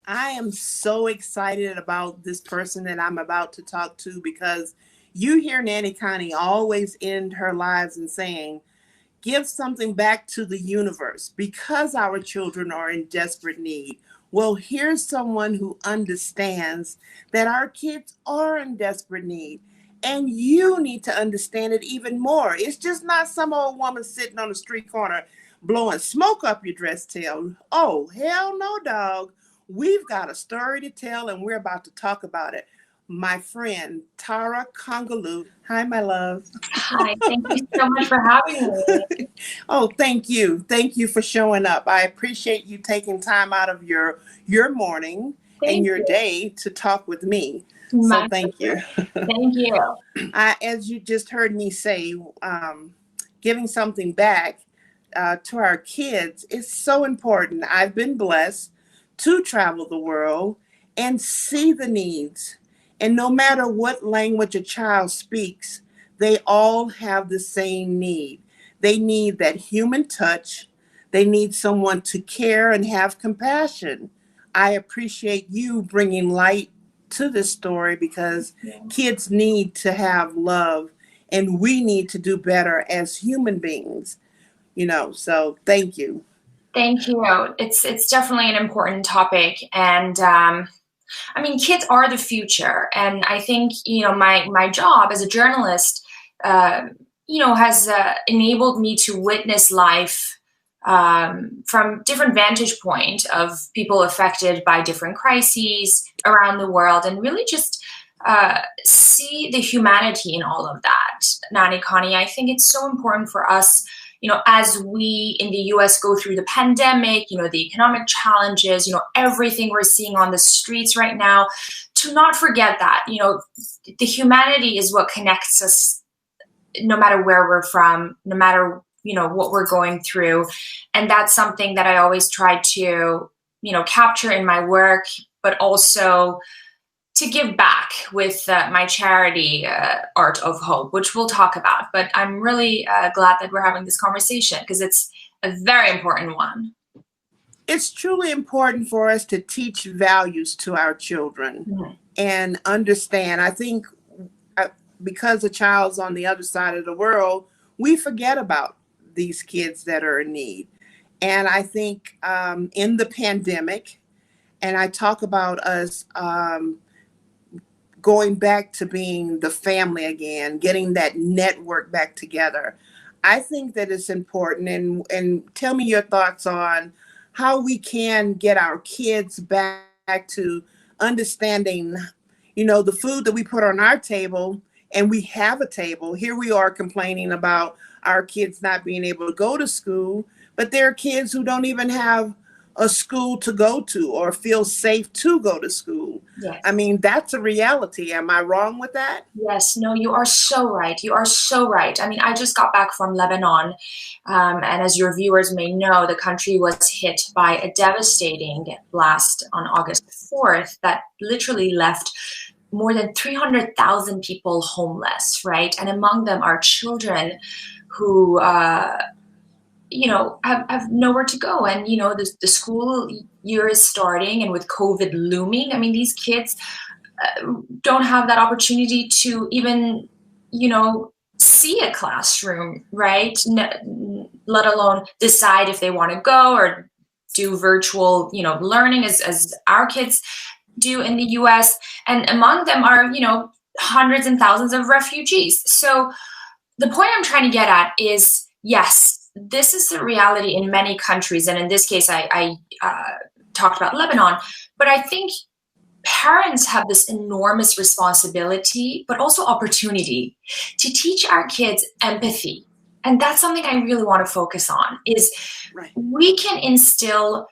I am so excited about this person that I'm about to talk to because you hear Nanny Connie always end her lives in saying, give something back to the universe because our children are in desperate need. Well, here's someone who understands that our kids are in desperate need. And you need to understand it even more. It's just not some old woman sitting on the street corner blowing smoke up your dress tail. Oh, hell no, dog. We've got a story to tell and we're about to talk about it. My friend, Tara Kangarlou. Hi, my love. Hi, thank you so much for having me. Oh, thank you. Thank you for showing up. I appreciate you taking time out of your morning and Thank your you. day to talk with me. So My thank you. pleasure. Thank you. As you just heard me say, giving something back to our kids is so important. I've been blessed to travel the world and see the needs. And no matter what language a child speaks, they all have the same need. They need that human touch. They need someone to care and have compassion. I appreciate you bringing light to this story because Yeah. kids need to have love and we need to do better as human beings, so thank you. Thank you. It's definitely an important topic, and I mean, kids are the future, and I think my job as a journalist, uh, has enabled me to witness life from different vantage point of people affected by different crises around the world, and really just see the humanity in all of that. Nanny Connie, I think it's so important for us, as we in the US go through the pandemic, the economic challenges, everything we're seeing on the streets right now, to not forget that, the humanity is what connects us no matter where we're from, no matter, what we're going through. And that's something that I always try to, capture in my work, but also to give back with my charity, Art of Hope, which we'll talk about. But I'm really glad that we're having this conversation because it's a very important one. It's truly important for us to teach values to our children Mhm. and understand. I think uh, because a child's on the other side of the world, we forget about these kids that are in need. And I think in the pandemic, and I talk about us going back to being the family again, getting that network back together. I think that it's important, and tell me your thoughts on how we can get our kids back to understanding, the food that we put on our table, and we have a table. Here we are complaining about our kids not being able to go to school, but there are kids who don't even have a school to go to or feel safe to go to school. I Yes. mean, that's a reality. Am I wrong with that? Yes, no, you are so right. You are so right. I mean, I just got back from Lebanon, and as your viewers may know, the country was hit by a devastating blast on August 4th that literally left more than 300,000 people homeless, right? And among them are children who, have nowhere to go. And, the school year is starting, and with COVID looming, I mean, these kids don't have that opportunity to even, see a classroom, right? Let alone decide if they want to go or do virtual, learning as our kids do in the US. And among them are, hundreds and thousands of refugees. So the point I'm trying to get at is, yes, this is the reality in many countries. And in this case, I talked about Lebanon, but I think parents have this enormous responsibility, but also opportunity to teach our kids empathy. And that's something I really want to focus on is Right. we can instill,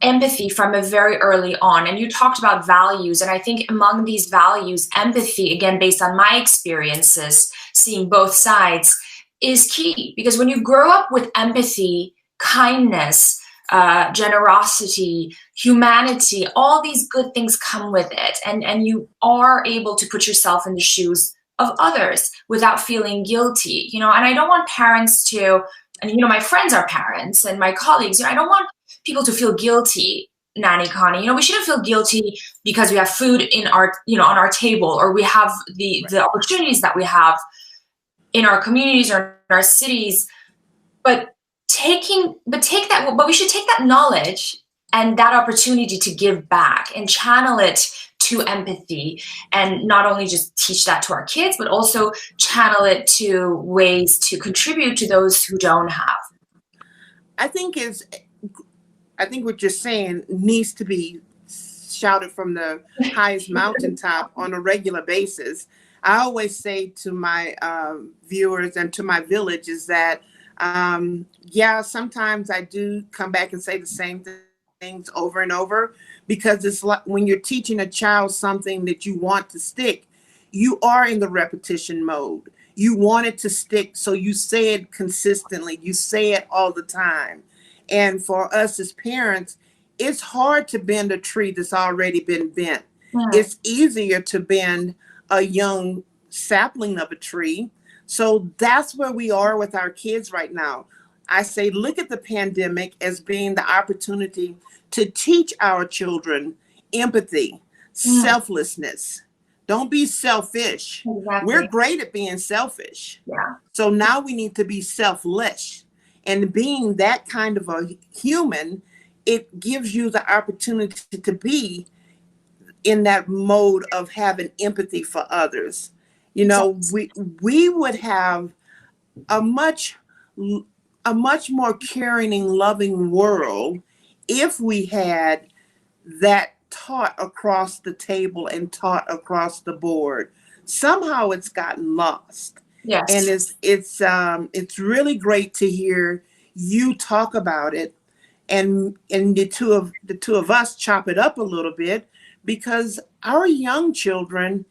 empathy from a very early on. And you talked about values. And I think among these values, empathy, again, based on my experiences, seeing both sides, is key. Because when you grow up with empathy, kindness, generosity, humanity, all these good things come with it. And you are able to put yourself in the shoes of others without feeling guilty, and I don't want parents to, and my friends are parents and my colleagues, I don't want people to feel guilty Nanny Connie. We shouldn't feel guilty because we have food in our, on our table, or we have the opportunities that we have in our communities or in our cities. But we should take that knowledge and that opportunity to give back and channel it to empathy, and not only just teach that to our kids, but also channel it to ways to contribute to those who don't have. I think what you're saying needs to be shouted from the highest mountaintop on a regular basis. I always say to my viewers and to my village is that, sometimes I do come back and say the same things over and over, because it's like when you're teaching a child something that you want to stick, you are in the repetition mode. You want it to stick, so you say it consistently. You say it all the time. And for us as parents, it's hard to bend a tree that's already been bent. Yeah. It's easier to bend a young sapling of a tree. So that's where we are with our kids right now. I say, look at the pandemic as being the opportunity to teach our children empathy, selflessness. Don't be selfish. Exactly. We're great at being selfish. Yeah. So now we need to be selfless. And being that kind of a human, it gives you the opportunity to be in that mode of having empathy for others. We would have a much more caring and loving world if we had that taught across the table and taught across the board. Somehow it's gotten lost. Yes. And it's really great to hear you talk about it, and the two of us chop it up a little bit, because our young children,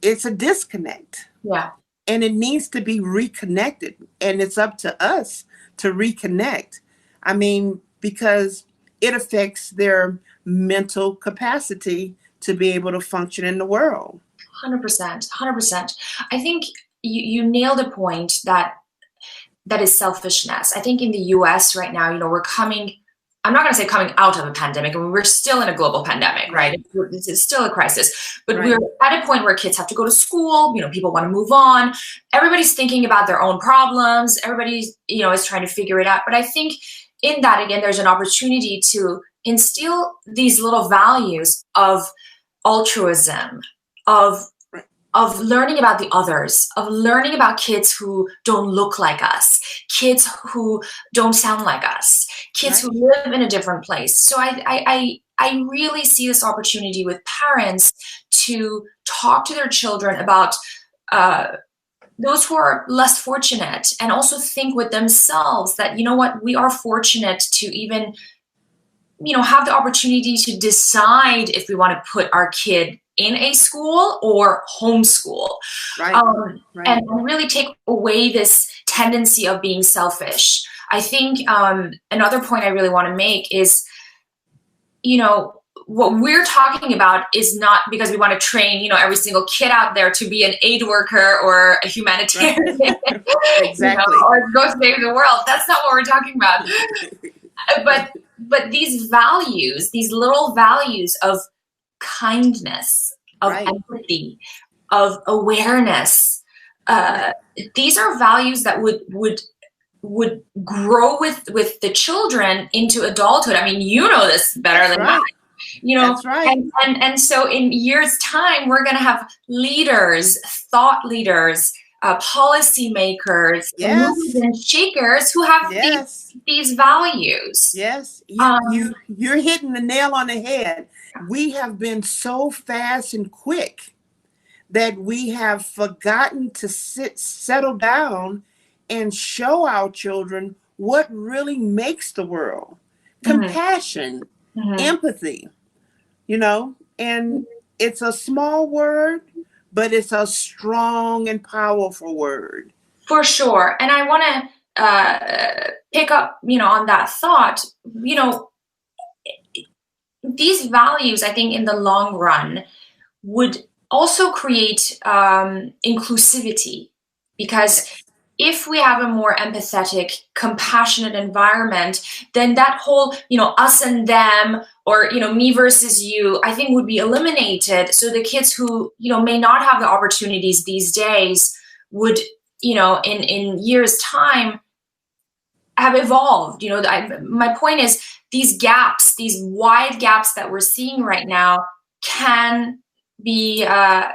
it's a disconnect. Yeah. And it needs to be reconnected, and it's up to us to reconnect. I mean, because it affects their mental capacity to be able to function in the world. 100%. I think you nailed a point that is selfishness. I think in the US right now, we're coming, I'm not going to say coming out of a pandemic. I mean, we're still in a global pandemic, right? It's still a crisis, but we're at a point where kids have to go to school. People want to move on. Everybody's thinking about their own problems. Everybody's, is trying to figure it out. But I think in that, again, there's an opportunity to instill these little values of altruism, of learning about the others, of learning about kids who don't look like us, kids who don't sound like us, kids who live in a different place. So I really see this opportunity with parents to talk to their children about those who are less fortunate, and also think with themselves that, we are fortunate to even, have the opportunity to decide if we want to put our kid in a school or homeschool, and really take away this tendency of being selfish. I think another point I really want to make is, what we're talking about is not because we want to train, every single kid out there to be an aid worker or a humanitarian, exactly, or go save the world. That's not what we're talking about. But these values, these little values of kindness, of empathy, of awareness, these are values that would grow with the children into adulthood. I mean, this better than I. That's right. And so in years' time, we're going to have leaders, thought leaders, policymakers, movers and shakers who have these values. Yes, you're hitting the nail on the head. We have been so fast and quick that we have forgotten to settle down and show our children what really makes the world. Compassion, empathy, and it's a small word, but it's a strong and powerful word. For sure. And I want to pick up, on that thought. These values, I think in the long run, would also create inclusivity, because if we have a more empathetic, compassionate environment, then that whole, us and them, or, me versus you, I think would be eliminated. So the kids who, may not have the opportunities these days would, in years' time have evolved. My point is these gaps, these wide gaps that we're seeing right now can be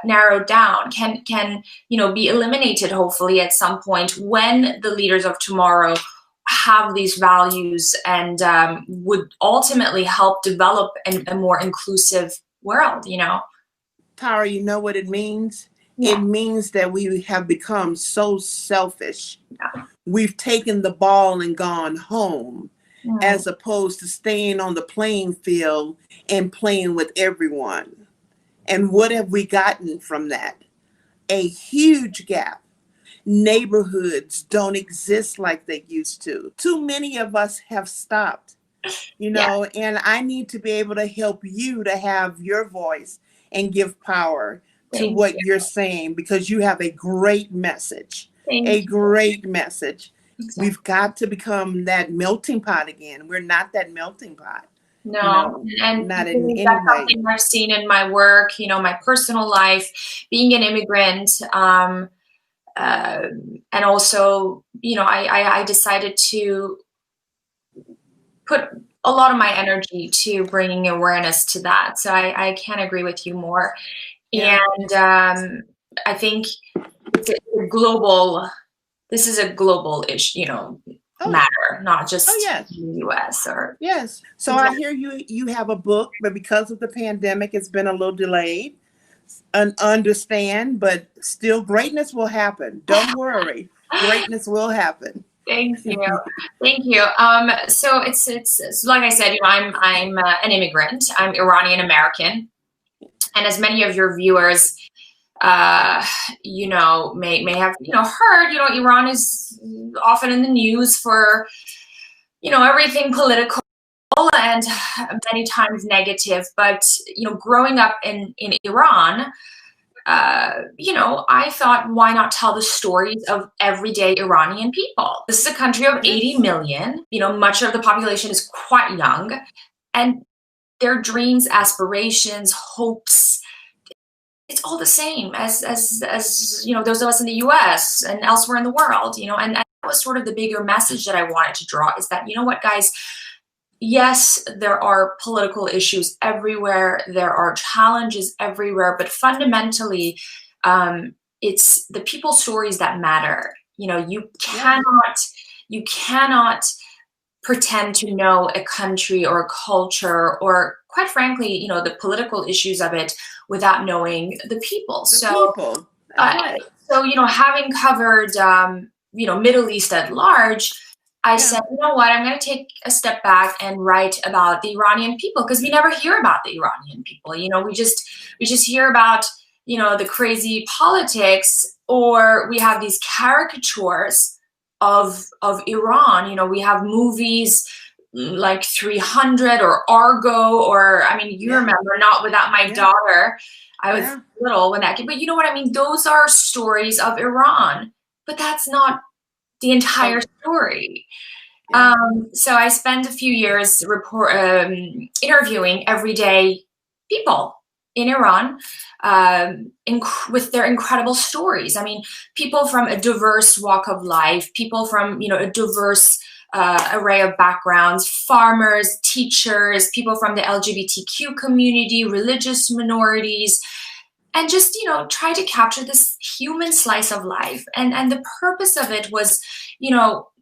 narrowed down, can be eliminated hopefully at some point when the leaders of tomorrow have these values and would ultimately help develop a more inclusive world. Tara, you know what it means? Yeah. It means that we have become so selfish. Yeah. We've taken the ball and gone home, Mm. as opposed to staying on the playing field and playing with everyone. And what have we gotten from that? A huge gap. Neighborhoods don't exist like they used to. Too many of us have stopped, and I need to be able to help you to have your voice and give power to Thank what you. you're saying, because you have a great message. Thank A you. great message. Exactly. We've got to become that melting pot again. We're not that melting pot. No, and not in any that's way. something I've seen in my work, my personal life, being an immigrant, and also, I decided to put a lot of my energy to bringing awareness to that. So I can't agree with you more. Yeah. And I think it's a global. This is a global issue, matter, not just yes. in the U.S. or. Yes. So I hear you have a book, but because of the pandemic, it's been a little delayed. Understand, but still greatness will happen. Don't worry. Greatness will happen. Thank you. Thank you. So it's like I said, I'm an immigrant. I'm Iranian American, and as many of your viewers, may have heard, Iran is often in the news for everything political and many times negative. But growing up in Iran, I thought, why not tell the stories of everyday Iranian people? This is a country of 80 million. Much of the population is quite young, and their dreams, aspirations, hopes, it's all the same as those of us in the US and elsewhere in the world, and that was sort of the bigger message that I wanted to draw, is that, what, guys, yes, there are political issues everywhere. There are challenges everywhere, but fundamentally, it's the people's stories that matter. You cannot pretend to know a country or a culture, or quite frankly, the political issues of it, without knowing the people. So having covered, Middle East at large, I said, you know what, I'm going to take a step back and write about the Iranian people, because we never hear about the Iranian people. We just hear about, the crazy politics, or we have these caricatures of Iran. We have movies like 300 or Argo, or, you remember Not Without My Daughter. I was little when that came, but you know what I mean? Those are stories of Iran, but that's not the entire story. So I spent a few years interviewing everyday people in Iran, with their incredible stories. People from a diverse walk of life, people from, a diverse array of backgrounds, farmers, teachers, people from the LGBTQ community, religious minorities, and just, try to capture this human slice of life. And the purpose of it was,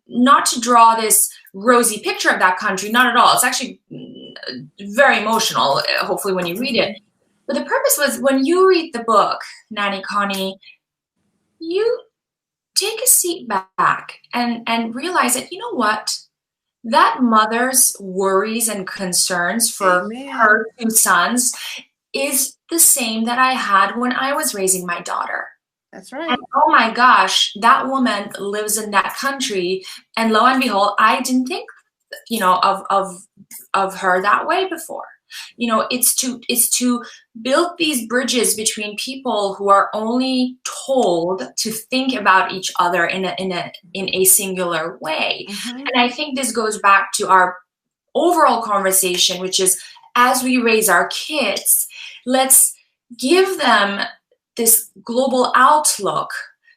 not to draw this rosy picture of that country, not at all. It's actually very emotional, hopefully, when you read it. But the purpose was, when you read the book, Nanny Connie, you take a seat back and realize that, you know what? That mother's worries and concerns for her two sons is the same that I had when I was raising my daughter. That's right. And oh my gosh, that woman lives in that country, and lo and behold, I didn't think, of her that way before. It's to build these bridges between people who are only told to think about each other in a singular way. And I think this goes back to our overall conversation, which is as we raise our kids, let's give them this global outlook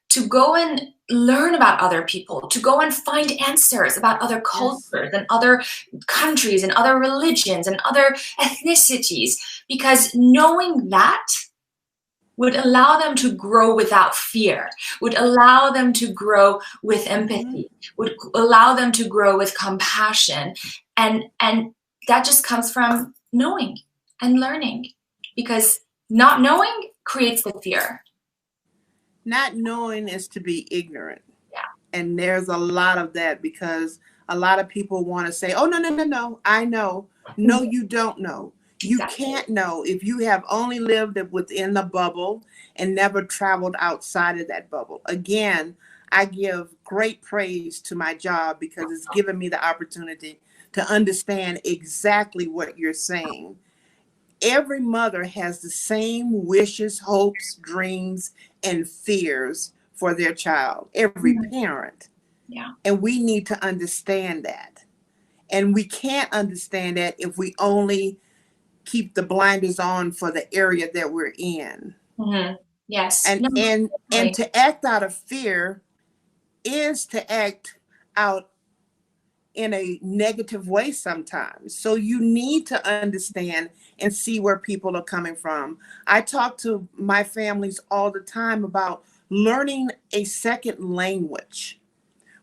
to go and learn about other people, to go and find answers about other cultures and other countries and other religions and other ethnicities, because knowing that would allow them to grow without fear, would allow them to grow with empathy, would allow them to grow with compassion. And that just comes from knowing and learning, because not knowing creates the fear. Not knowing is to be ignorant. Yeah. And there's a lot of that, because a lot of people want to say, oh, no, I know. No, you don't know. You Exactly. can't know if you have only lived within the bubble and never traveled outside of that bubble. Again, I give great praise to my job because it's given me the opportunity to understand exactly what you're saying. Every mother has the same wishes, hopes, dreams, and fears for their child. Every parent. Yeah. And we need to understand that. And we can't understand that if we only keep the blinders on for the area that we're in. Yes. And to act out of fear is to act out in a negative way sometimes. So you need to understand and see where people are coming from. I talk to my families all the time about learning a second language.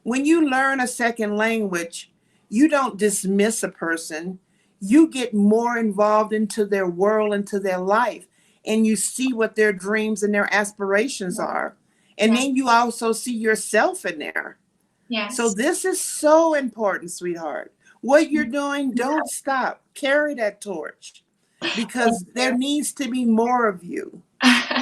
When you learn a second language, you don't dismiss a person. You get more involved into their world, into their life, and you see what their dreams and their aspirations are. And then you also see yourself in there. Yes. So this is so important, sweetheart. What you're doing, don't stop. Carry that torch, because there needs to be more of you.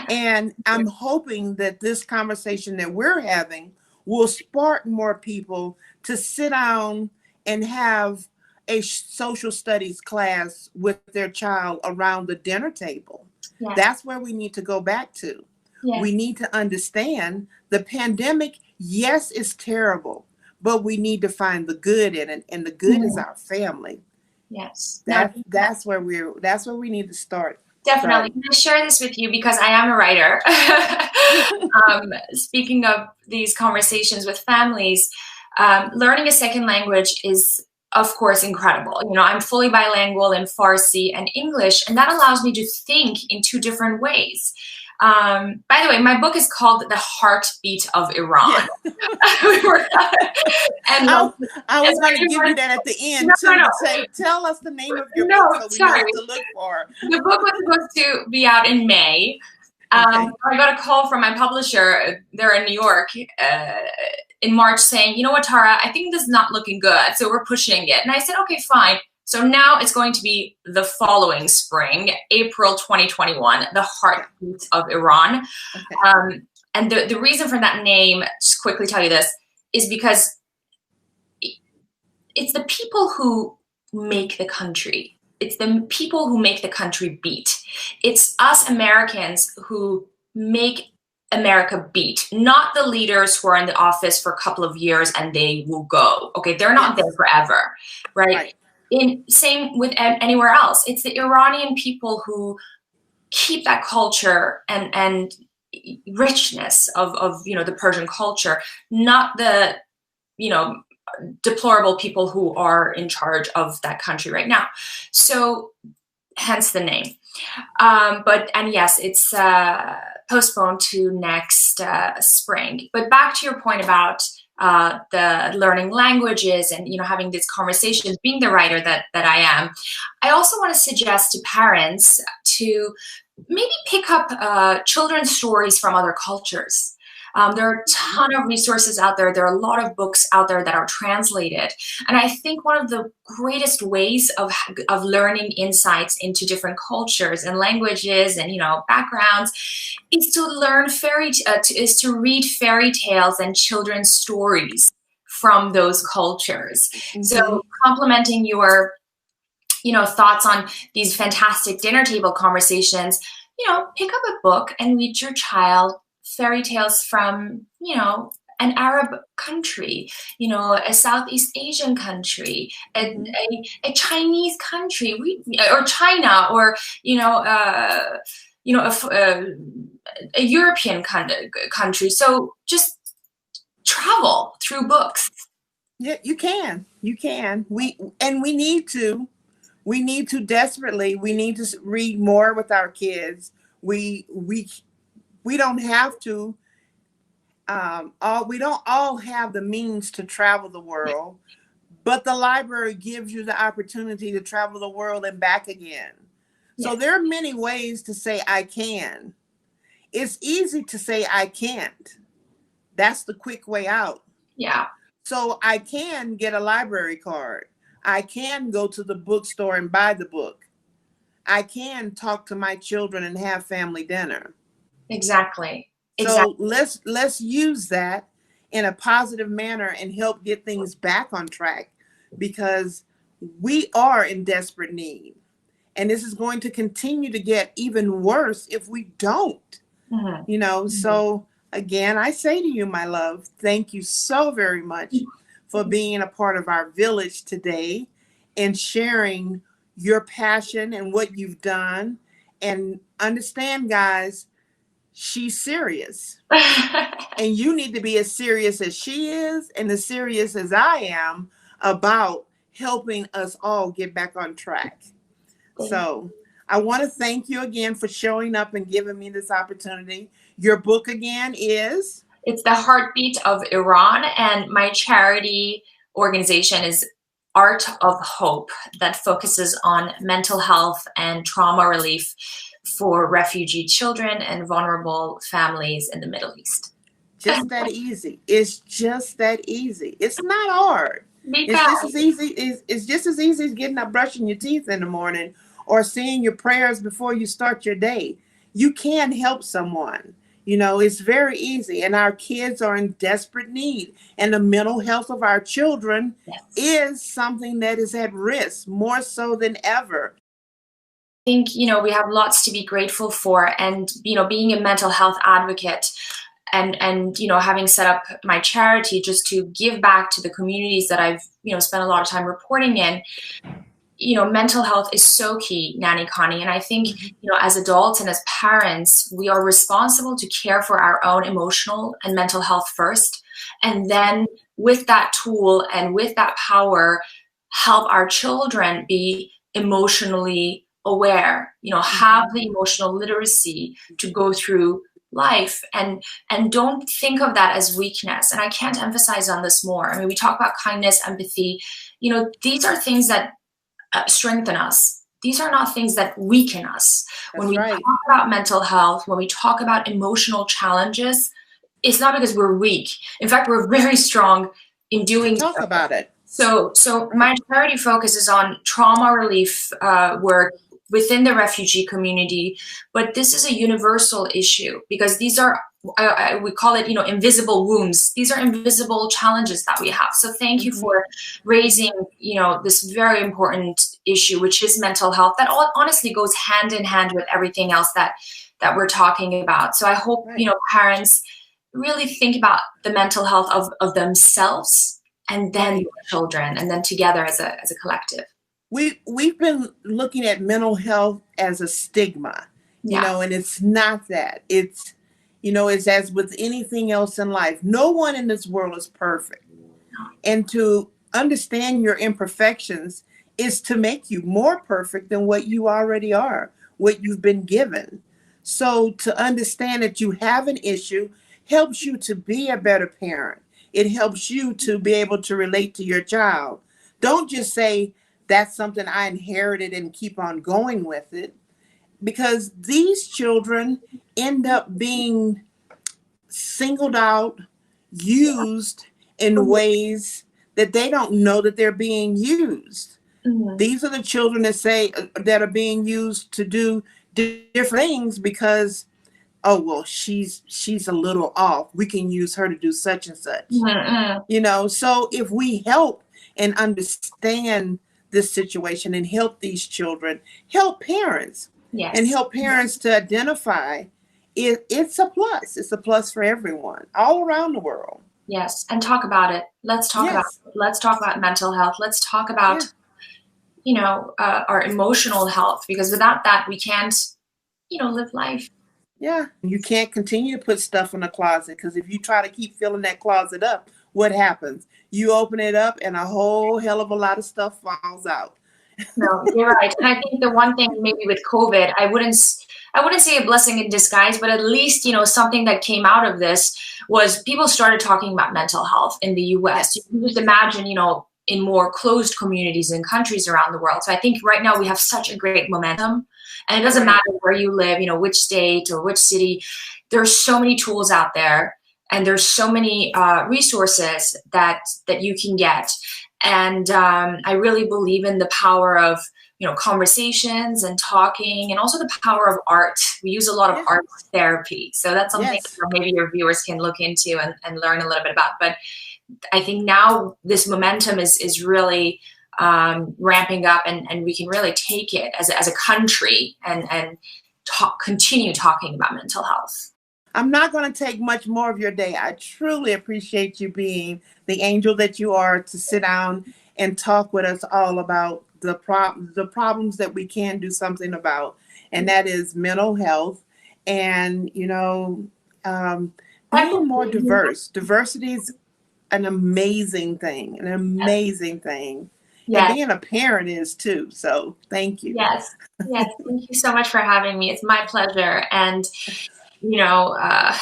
And I'm hoping that this conversation that we're having will spark more people to sit down and have a social studies class with their child around the dinner table. Yes. That's where we need to go back to. Yes. We need to understand the pandemic, yes, it's terrible, but we need to find the good in it, and the good is our family. Yes. That's where we need to start. Definitely. I'm going to share this with you because I am a writer. Speaking of these conversations with families, learning a second language is, of course, incredible. You know, I'm fully bilingual in Farsi and English, and that allows me to think in two different ways. By the way, my book is called The Heartbeat of Iran. Yeah. And I was going to give you that at the end to say, tell us the name of your book so we know what to look for. The book was supposed to be out in May. I got a call from my publisher there in New York in March saying, you know what, Tara, I think this is not looking good, so we're pushing it. And I said, okay, fine. So now it's going to be the following spring, April 2021, The Heartbeat of Iran. Okay. And the reason for that name, just quickly tell you this, is because it's the people who make the country. It's the people who make the country beat. It's us Americans who make America beat, not the leaders who are in the office for a couple of years and they will go. Okay, they're not there forever, right? Same with anywhere else. It's the Iranian people who keep that culture and richness of the Persian culture, not the deplorable people who are in charge of that country right now. So hence the name. And yes, it's postponed to next spring. But back to your point about the learning languages and having these conversations, being the writer that I am, I also want to suggest to parents to maybe pick up children's stories from other cultures. There are a ton of resources out there. There are a lot of books out there that are translated. And I think one of the greatest ways of learning insights into different cultures and languages and, backgrounds is to learn is to read fairy tales and children's stories from those cultures. Mm-hmm. So complementing your, thoughts on these fantastic dinner table conversations, pick up a book and read your child fairy tales from, an Arab country, a Southeast Asian country, a Chinese country, or China, or a European country. So just travel through books. Yeah, you can. We need to. We need to desperately. We need to read more with our kids. We don't have to. We don't all have the means to travel the world, but the library gives you the opportunity to travel the world and back again. So Yes. there are many ways to say I can. It's easy to say I can't. That's the quick way out. Yeah. So I can get a library card. I can go to the bookstore and buy the book. I can talk to my children and have family dinner. Exactly. So let's use that in a positive manner and help get things back on track, because we are in desperate need. And this is going to continue to get even worse if we don't. So again, I say to you, my love, thank you so very much for being a part of our village today and sharing your passion and what you've done. And understand, guys, she's serious. And you need to be as serious as she is and as serious as I am about helping us all get back on track. So I want to thank you again for showing up and giving me this opportunity. Your book again is? It's The Heartbeat of Iran, and my charity organization is Art of Hope, that focuses on mental health and trauma relief for refugee children and vulnerable families in the Middle East. Just that easy. It's just that easy. It's not hard. It's just as easy. It's just as easy as getting up brushing your teeth in the morning or saying your prayers before you start your day. You can help someone. It's very easy. And our kids are in desperate need. And the mental health of our children is something that is at risk, more so than ever. I think, we have lots to be grateful for. And, being a mental health advocate and having set up my charity just to give back to the communities that I've, spent a lot of time reporting in, mental health is so key, Nanny Connie. And I think, as adults and as parents, we are responsible to care for our own emotional and mental health first. And then with that tool and with that power, help our children be emotionally aware, have the emotional literacy to go through life, and don't think of that as weakness. And I can't emphasize on this more. I mean, we talk about kindness, empathy, these are things that strengthen us. These are not things that weaken us. When we talk about mental health, when we talk about emotional challenges, it's not because we're weak. In fact, we're very strong in doing talk about it. So my charity focuses on trauma relief work within the refugee community, but this is a universal issue because these are, we call it, invisible wounds. These are invisible challenges that we have. So thank you for raising, this very important issue, which is mental health, that honestly goes hand in hand with everything else that we're talking about. So I hope, parents really think about the mental health of themselves and then your children, and then together as a collective. We've been looking at mental health as a stigma, and it's not that. It's, it's as with anything else in life. No one in this world is perfect. And to understand your imperfections is to make you more perfect than what you already are, what you've been given. So to understand that you have an issue helps you to be a better parent. It helps you to be able to relate to your child. Don't just say, that's something I inherited and keep on going with it, because these children end up being singled out, used in ways that they don't know that they're being used. These are the children that are being used to do different things because, oh, well, she's a little off. We can use her to do such and such. So if we help and understand this situation and help these children, help parents, and help parents to identify it's a plus. It's a plus for everyone all around the world. Yes, and talk about it. Let's talk about Yes. it. Let's talk about mental health. Let's talk Yeah. about, our emotional health, because without that, we can't, live life. Yeah. You can't continue to put stuff in a closet because if you try to keep filling that closet up, what happens? You open it up and a whole hell of a lot of stuff falls out. No, you're right. And I think the one thing maybe with COVID, I wouldn't say a blessing in disguise, but at least, something that came out of this was people started talking about mental health in the US. You Yes. can just imagine, in more closed communities and countries around the world. So I think right now we have such a great momentum, and it doesn't Right. matter where you live, which state or which city. There's so many tools out there, and there's so many resources that you can get. And I really believe in the power of conversations and talking, and also the power of art. We use a lot of Yeah. art therapy, so that's something Yes. maybe your viewers can look into and learn a little bit about. But I think now this momentum is really ramping up, and we can really take it as a country and continue talking about mental health. I'm not going to take much more of your day. I truly appreciate you being the angel that you are to sit down and talk with us all about the problems that we can do something about, and that is mental health and um, being more diverse. Diversity is an amazing thing, an amazing thing, and Yes. being a parent is too. So thank you. Yes. Yes. Thank you so much for having me. It's my pleasure. And, you know, uh,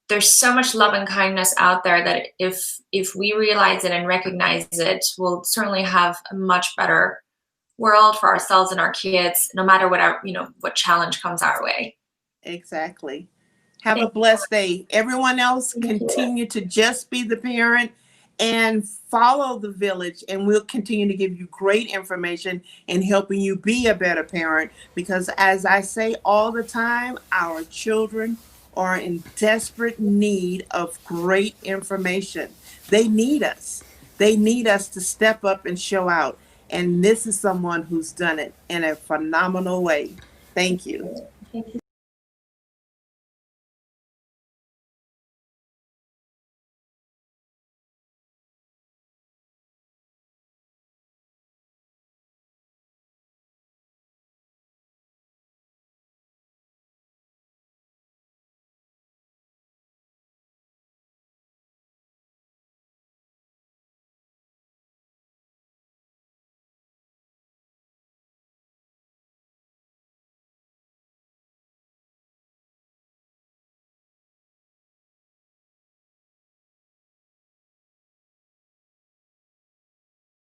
there's so much love and kindness out there that if we realize it and recognize it, we'll certainly have a much better world for ourselves and our kids, no matter what challenge comes our way. Exactly. Have a Thank blessed day. Everyone else, you. continue to just be the parent and follow the village, and we'll continue to give you great information and helping you be a better parent. Because, as I say all the time, our children are in desperate need of great information. They need us. They need us to step up and show out. And this is someone who's done it in a phenomenal way. Thank you. Thank you